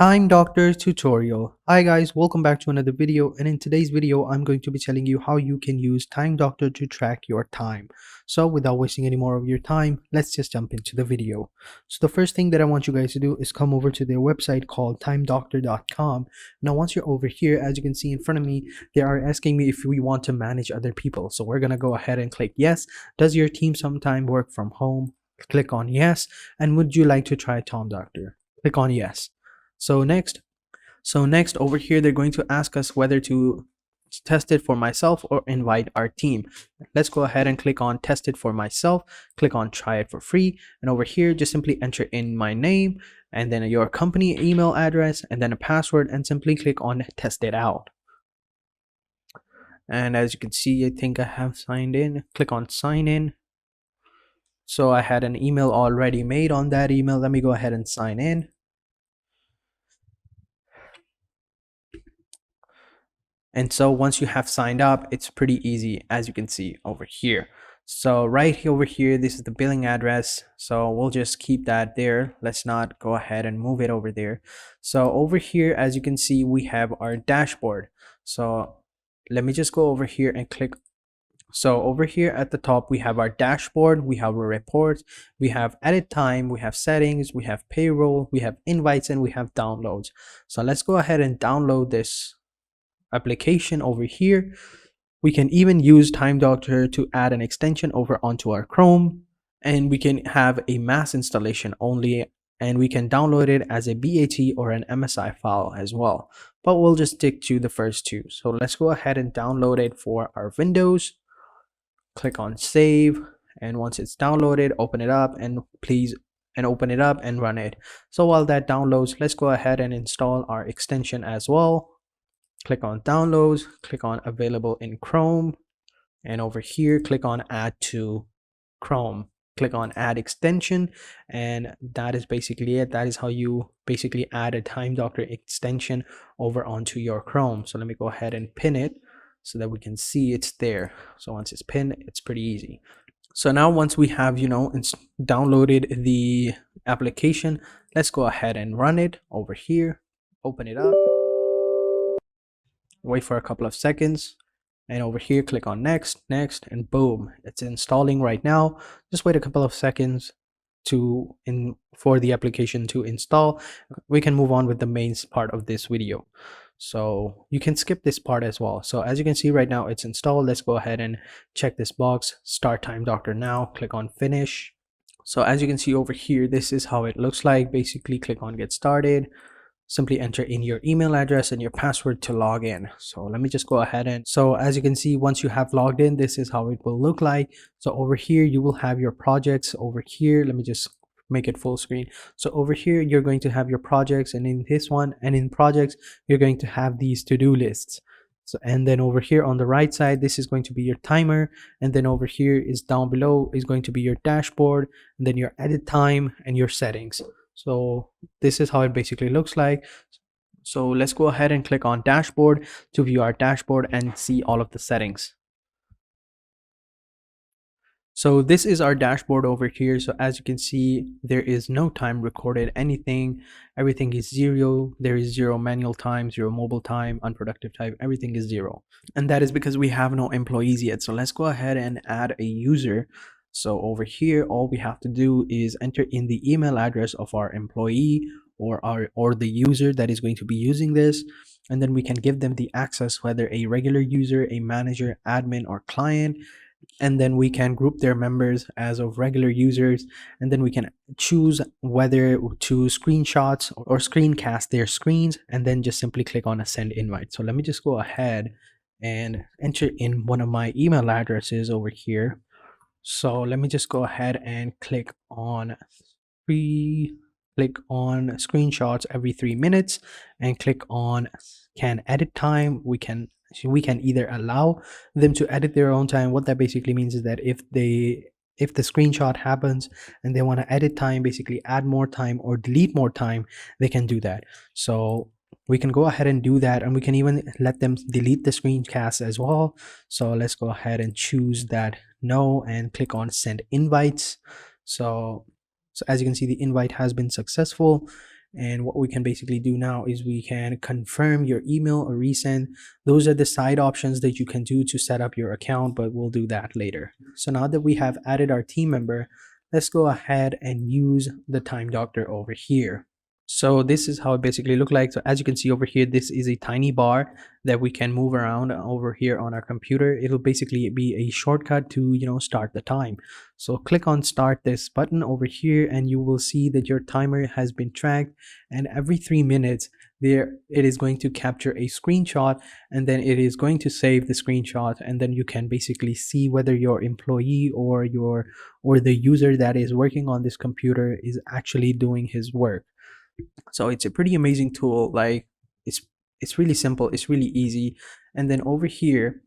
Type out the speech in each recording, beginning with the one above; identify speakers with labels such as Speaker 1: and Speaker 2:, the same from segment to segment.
Speaker 1: Time Doctor tutorial. Hi guys, welcome back to another video, and in today's video I'm going to be telling you how you can use Time Doctor to track your time. So without wasting any more of your time, let's just jump into the video. So the first thing that I want you guys to do is come over to their website called timedoctor.com. Now once you're over here, as you can see in front of me, they are asking me if we want to manage other people. So we're going to go ahead and click yes. Does your team sometime work from home? Click on yes. And would you like to try Time Doctor? Click on yes. So next over here, they're going to ask us whether to test it for myself or invite our team. Let's go ahead and click on test it for myself, click on try it for free. And over here, just simply enter in my name and then your company email address and then a password and simply click on test it out. And as you can see, I think I have signed in. Click on sign in. So I had an email already made on that email. Let me go ahead and sign in. And so once you have signed up, it's pretty easy, as you can see over here. So right over here, this is the billing address. So we'll just keep that there. Let's not go ahead and move it over there. So over here, as you can see, we have our dashboard. So let me just go over here and click. So over here at the top, we have our dashboard, we have our reports, we have edit time, we have settings, we have payroll, we have invites, and we have downloads. So let's go ahead and download this application over here. We can even use Time Doctor to add an extension over onto our Chrome, and we can have a mass installation only, and we can download it as a BAT or an MSI file as well, but we'll just stick to the first two. So let's go ahead and download it for our Windows. Click on save, and once it's downloaded, open it up and open it up and run it. So while that downloads, let's go ahead and install our extension as well. Click on downloads, click on available in Chrome, and over here click on add to Chrome. Click on add extension, and that is basically it. That is how you basically add a Time Doctor extension over onto your Chrome. So let me go ahead and pin it so that we can see it's there. So once it's pinned, it's pretty easy. So now once we have downloaded the application, let's go ahead and run it over here. Open it up, wait for a couple of seconds, and over here click on next, and boom, it's installing right now. Just wait a couple of seconds for the application to install. We can move on with the main part of this video, so you can skip this part as well. So as you can see right now, it's installed. Let's go ahead and check this box, start Time Doctor now. Click on finish. So as you can see over here, this is how it looks like. Basically click on get started. Simply enter in your email address and your password to log in. So let me just go ahead and, so as you can see, once you have logged in, this is how it will look like. So over here, you will have your projects over here. Let me just make it full screen. So over here, you're going to have your projects, and in this one, and in projects, you're going to have these to-do lists. So, and then over here on the right side, this is going to be your timer. And then over here is down below is going to be your dashboard, and then your edit time and your settings. So this is how it basically looks like. So let's go ahead and click on dashboard to view our dashboard and see all of the settings. So this is our dashboard over here. So as you can see, there is no time recorded, anything, everything is zero. There is zero manual time, zero mobile time, unproductive time, everything is zero. And that is because we have no employees yet. So let's go ahead and add a user. So over here, all we have to do is enter in the email address of our employee or the user that is going to be using this, and then we can give them the access, whether a regular user, a manager, admin, or client. And then we can group their members as of regular users, and then we can choose whether to screenshots or screencast their screens, and then just simply click on a send invite. So let me just go ahead and enter in one of my email addresses over here. So let me just go ahead and click on screenshots every 3 minutes, and click on can edit time. We can either allow them to edit their own time. What that basically means is that if the screenshot happens and they want to edit time, basically add more time or delete more time, they can do that. So we can go ahead and do that, and we can even let them delete the screencast as well. So let's go ahead and choose that no and click on send invites. So as you can see, the invite has been successful, And what we can basically do now is we can confirm your email or resend. Those are the side options that you can do to set up your account, but we'll do that later. So now that we have added our team member, let's go ahead and use the time doctor over here. So this is how it basically look like. So as you can see over here, this is a tiny bar that we can move around over here on our computer. It'll basically be a shortcut to, start the time. So click on start this button over here and you will see that your timer has been tracked, and every 3 minutes there it is going to capture a screenshot, and then it is going to save the screenshot, and then you can basically see whether your employee or the user that is working on this computer is actually doing his work. So it's a pretty amazing tool. Like, it's really simple, it's really easy. And then over here,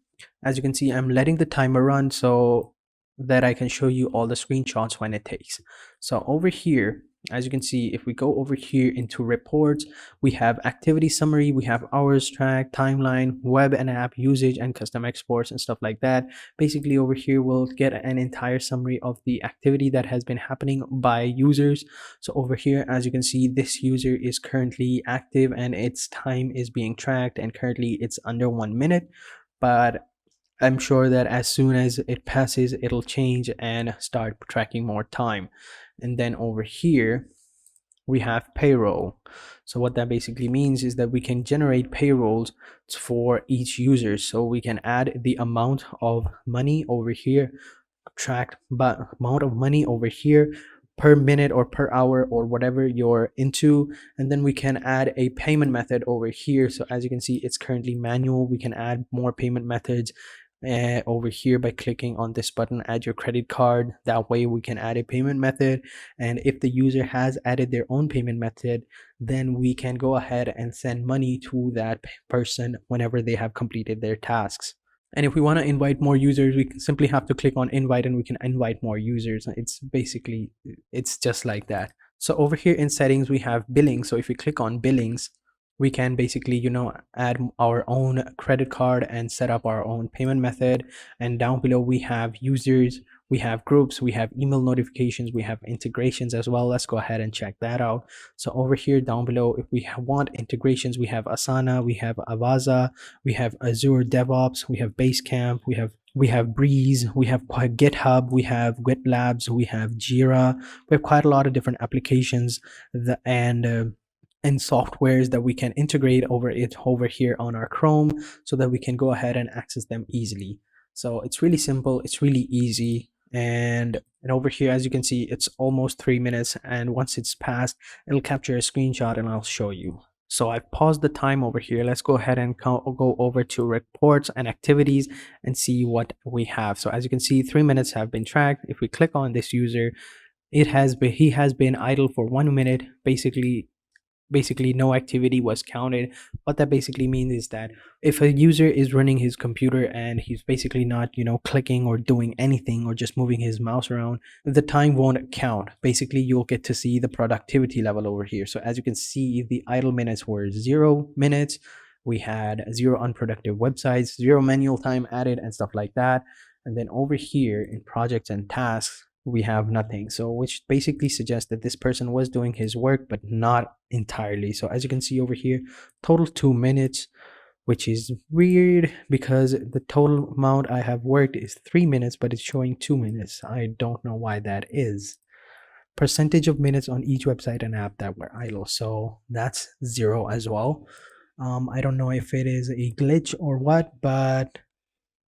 Speaker 1: as you can see, I'm letting the timer run so that I can show you all the screenshots when it takes. So over here, as you can see, if we go over here into reports, we have activity summary, we have hours track, timeline, web and app usage, and custom exports and stuff like that. Basically over here we'll get an entire summary of the activity that has been happening by users. So over here, as you can see, this user is currently active and its time is being tracked, and currently it's under 1 minute, but I'm sure that as soon as it passes, it'll change and start tracking more time. And then over here, we have payroll. So what that basically means is that we can generate payrolls for each user. So we can add the amount of money over here, tracked but amount of money over here per minute or per hour or whatever you're into, and then we can add a payment method over here. So as you can see, it's currently manual. We can add more payment methods over here by clicking on this button, add your credit card. That way we can add a payment method, and if the user has added their own payment method, then we can go ahead and send money to that person whenever they have completed their tasks. And if we want to invite more users, we simply have to click on invite and we can invite more users. It's just like that. So over here in settings, we have billing. So if we click on billings, we can basically, add our own credit card and set up our own payment method. And down below, we have users, we have groups, we have email notifications, we have integrations as well. Let's go ahead and check that out. So over here down below, if we want integrations, we have Asana, we have Avaza, we have Azure DevOps, we have Basecamp, we have Breeze, we have GitHub, we have GitLabs, we have Jira. We have quite a lot of different applications and softwares that we can integrate over here on our Chrome, so that we can go ahead and access them easily. So it's really simple, it's really easy. And over here, as you can see, it's almost 3 minutes, and once it's passed, it'll capture a screenshot and I'll show you. So I've paused the time over here. Let's go ahead and go over to reports and activities and see what we have. So as you can see, 3 minutes have been tracked. If we click on this user, he has been idle for 1 minute. Basically no activity was counted. What that basically means is that if a user is running his computer and he's basically not clicking or doing anything or just moving his mouse around, the time won't count. Basically you'll get to see the productivity level over here. So as you can see, the idle minutes were 0 minutes. We had 0 unproductive websites, 0 manual time added, and stuff like that. And then over here in projects and tasks, we have nothing. So which basically suggests that this person was doing his work, but not entirely. So as you can see over here, total 2 minutes, which is weird because the total amount I have worked is 3 minutes, but it's showing 2 minutes. I don't know why that is. Percentage of minutes on each website and app that were idle, so that's 0 as well. I don't know if it is a glitch or what, but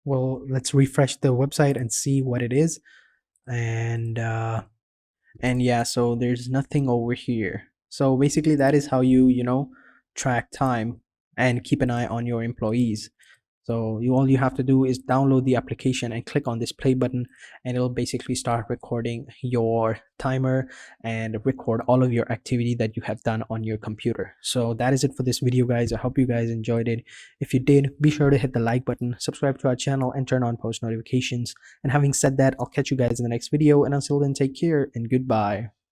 Speaker 1: well, let's refresh the website and see what it is. And yeah, so there's nothing over here. So basically that is how you track time and keep an eye on your employees. So all you have to do is download the application and click on this play button, and it'll basically start recording your timer and record all of your activity that you have done on your computer. So that is it for this video, guys. I hope you guys enjoyed it. If you did, be sure to hit the like button, subscribe to our channel, and turn on post notifications. And having said that, I'll catch you guys in the next video, and until then, take care and goodbye.